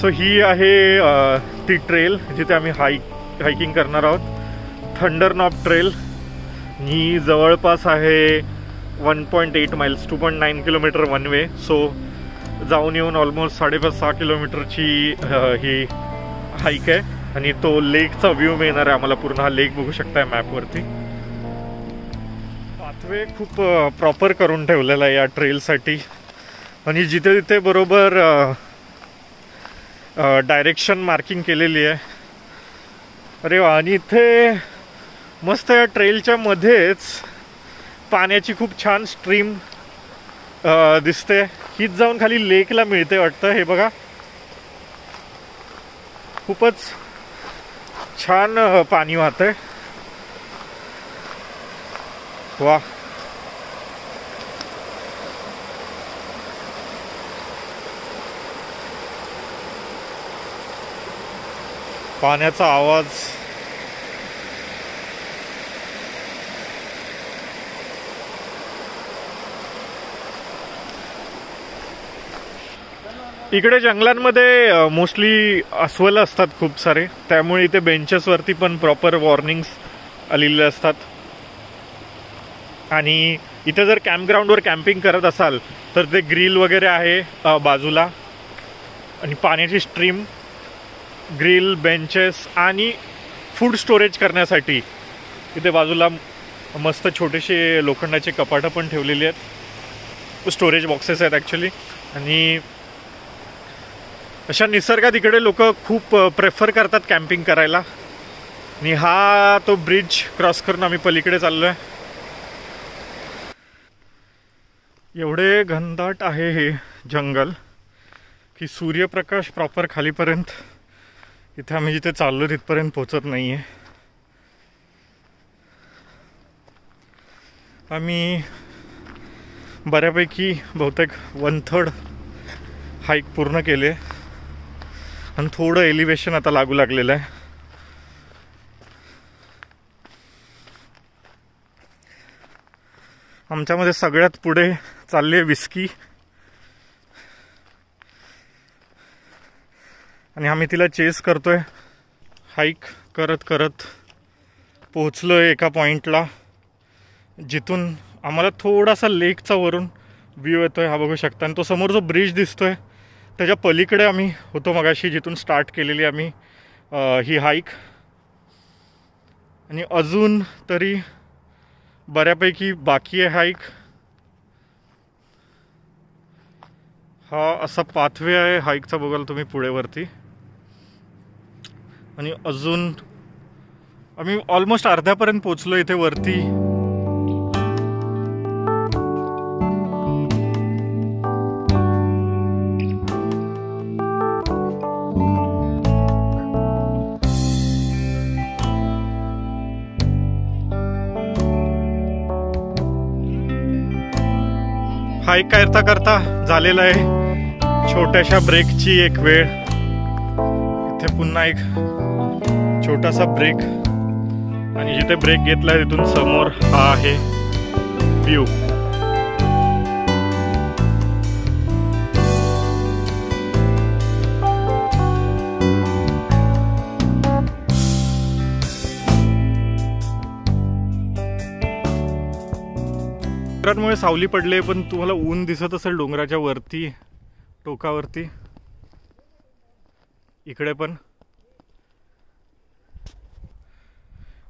So ही आहे ती trail जिथे आम्ही हायकिंग करणार आहोत, थंडर नॉब ट्रेल. ही जवळपास आहे 1.8 miles, 2.9 kilometre one way. So जाऊन येऊन ऑलमोस्ट 5.5-6 किलोमीटरची ही हाईक आहे. आणि तो लेकचा व्ह्यू मिळणार आहे आम्हाला पूर्ण. हा लेक बघू शकताय मॅपवरती. पाथवे खूप प्रॉपर करून ठेवलेला आहे या ट्रेलसाठी. आणि जिथे तिथे बरोबर डायरेक्शन मार्किंग केलेली आहे. अरे वा. आणि इथे मस्त या ट्रेलच्या मध्येच पाण्याची खूप छान स्ट्रीम दिसते. हीच जाऊन खाली लेकला मिळते वाटतं. हे बघा, खूपच छान पाणी वाहतंय. वा. पाण्याचा आवाज. इकडे जंगलांमध्ये मोस्टली अस्वल असतात खूप सारे, त्यामुळे इथे बेंचेसवरती पण प्रॉपर वॉर्निंग्स आलेले असतात. आणि इथे जर कॅम्पग्राऊंडवर कॅम्पिंग करत असाल तर ते ग्रिल वगैरे आहे बाजूला. आणि पाण्याची स्ट्रीम, ग्रिल, बेंचेस आणि फूड स्टोरेज करण्यासाठी इथे बाजूला मस्त छोटेसे लोखंडाचे कपाटं पण ठेवलेली आहेत. स्टोरेज बॉक्सेस आहेत ॲक्च्युली. आणि अशा निसर्गात इकडे लोक खूप प्रेफर करतात कॅम्पिंग करायला. आणि हा तो ब्रिज क्रॉस करून आम्ही पलीकडे चाललो आहे. एवढे घनदाट आहे हे जंगल की सूर्यप्रकाश प्रॉपर खालीपर्यंत इथे आम्ही जिथे चाललो तिथपर्यंत पोचत नाही आहे. आम्ही बऱ्यापैकी बहुतेक 1/3 हाईक पूर्ण केले आणि थोडं एलिव्हेशन आता लागू लागलेलं आहे. आमच्यामध्ये सगळ्यात पुढे चालली आहे विस्की. आणि आम्ही तिला चेस करतोय. हाईक करत करत पोहोचलोय एका पॉइंटला जिथून आम्हाला थोडासा लेकचा वरून व्ह्यू येतोय. हा बघू शकता. आणि तो समोर जो ब्रिज दिसतोय त्याच्या पलीकडे आम्ही होतो मगाशी, जिथून स्टार्ट केलेली आम्ही ही हाईक. आणि अजून तरी बऱ्यापैकी बाकी आहे हाईक. हा असा पाथवे आहे हाईकचा, बघाल तुम्ही पुढे वरती. आणि अजून आम्ही ऑलमोस्ट अर्ध्यापर्यंत पोचलो इथे वरती. हाईक करता करता झालेला आहे छोट्याशा ब्रेकची एक वेळ. इथे पुन्हा एक छोटासा ब्रेक. आणि जिथे ब्रेक घेतलाय तिथून समोर हा आहे व्ह्यू. डोंगरांमुळे सावली पडले, पण तुम्हाला ऊन दिसत असेल डोंगराच्या वरती, टोकावरती. इकडे पण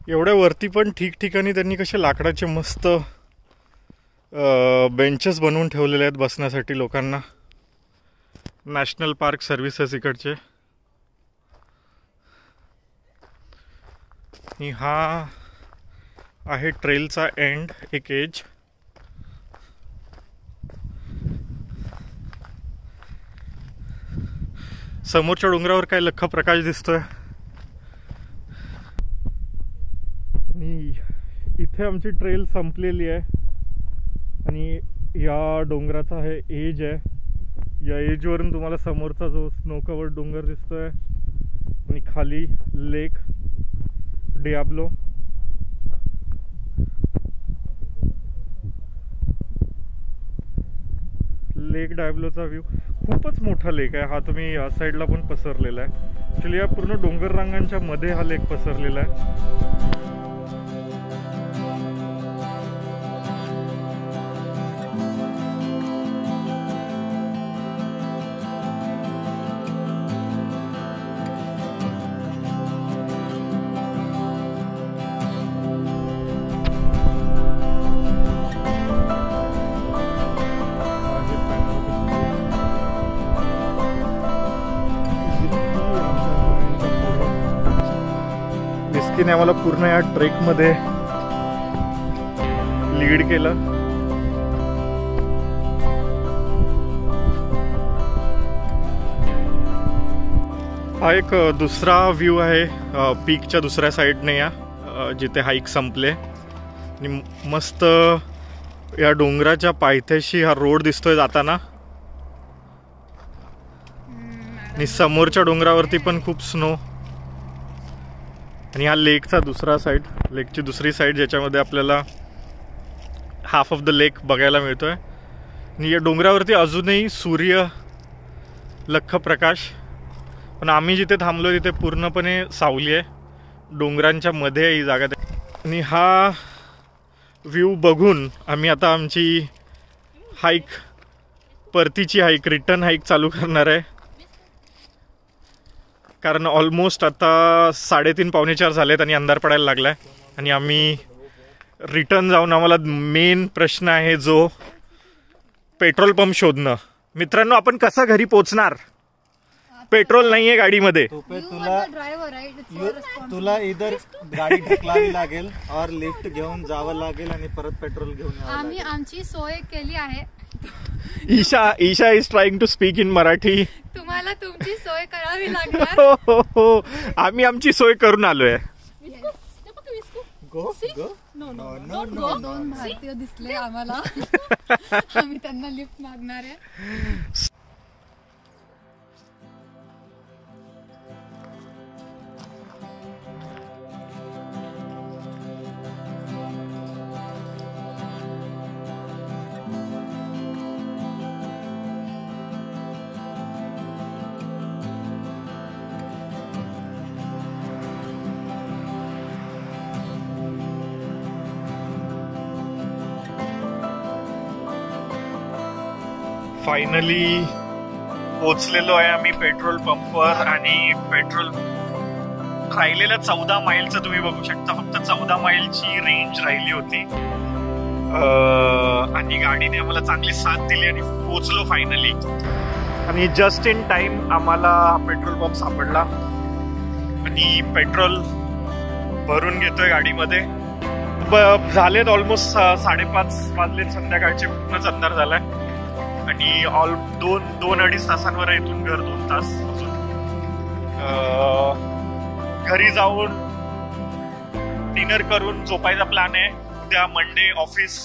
एवढ्या वरती पण ठिकठिकाणी त्यांनी कसे लाकडाचे मस्त बेंचेस बनवून ठेवलेले आहेत बसण्यासाठी लोकांना. नॅशनल पार्क सर्व्हिसेस इकडचे. आणि हा आहे ट्रेलचा एंड, एक एज. समोरच्या डोंगरावर काय लख्ख प्रकाश दिसतोय. आणि इथे आमची ट्रेल संपलेली आहे. आणि या डोंगराचा हे एज आहे. या एजवरून तुम्हाला समोरचा जो स्नो कवर्ड डोंगर दिसतोय आणि खाली लेक डियाब्लो. लेक डायब्लोचा व्ह्यू. खूपच मोठा लेक आहे हा. तुम्ही या साईडला पण पसरलेला आहे. ॲक्च्युली या पूर्ण डोंगर रांगांच्या मध्ये हा लेक पसरलेला आहे. विस्कीने आम्हाला पूर्ण या ट्रेकमध्ये लीड केलं. हा एक दुसरा व्ह्यू आहे पीकच्या दुसऱ्या साईडने या जिथे हाईक संपले. आणि मस्त या डोंगराच्या पायथ्याशी हा रोड दिसतोय जाताना. आणि समोरच्या डोंगरावरती पण खूप स्नो. आणि हा लेकचा दुसरा साईड, लेकची दुसरी साईड ज्याच्यामध्ये आपल्याला हाफ ऑफ द लेक बघायला मिळतोय. आणि या डोंगरावरती अजूनही सूर्य लख्ख प्रकाश. पण आम्ही जिथे थांबलो तिथे पूर्णपणे सावली आहे. डोंगरांच्या मध्ये ही जागा. आणि हा व्ह्यू बघून आम्ही आता आमची हाईक, परतीची हाईक, रिटर्न हाईक चालू करणार आहे. कारण ऑलमोस्ट आता 3:30 पावणे 4 झालेत आणि अंधार पडायला लागलाय. आणि आम्ही रिटर्न जाऊन आम्हाला मेन प्रश्न आहे जो पेट्रोल पंप शोधणं. मित्रांनो, आपण कसं घरी पोहोचणार? पेट्रोल नाहीये गाडीमध्ये. तुला इधर गाडी ढकलावी लागेल और लिफ्ट घेऊन जावं लागेल आणि परत पेट्रोल घेऊन यावं लागेल. आम्ही आमची सोय केली आहे. Isha is trying to speak in Marathi. तुम्हाला तुमची सोय करावी लागणार. हो, आम्ही आमची सोय करून आलोय. गो दोन भारतीय दिसले आम्हाला. आम्ही त्यांना लिफ्ट मागणार आहे. फायनली पोचलेलो आहे आम्ही पेट्रोल पंपवर. आणि पेट्रोल राहिलेलं 14 माईलचं तुम्ही बघू शकता. फक्त 14 माईलची रेंज राहिली होती. आणि गाडीने आम्हाला चांगली साथ दिली आणि पोचलो फायनली. आणि जस्ट इन टाइम आम्हाला पेट्रोल पंप सापडला. आणि पेट्रोल भरून घेतोय गाडीमध्ये. झालेत ऑलमोस्ट 5:30 वाजलेत संध्याकाळचे. पूर्णच अंधार झालाय. आणि 2-2.5 तासांवर इथून घर 2 तास अजून. घरी जाऊन डिनर करून झोपायचा प्लॅन आहे. उद्या मंडे ऑफिस.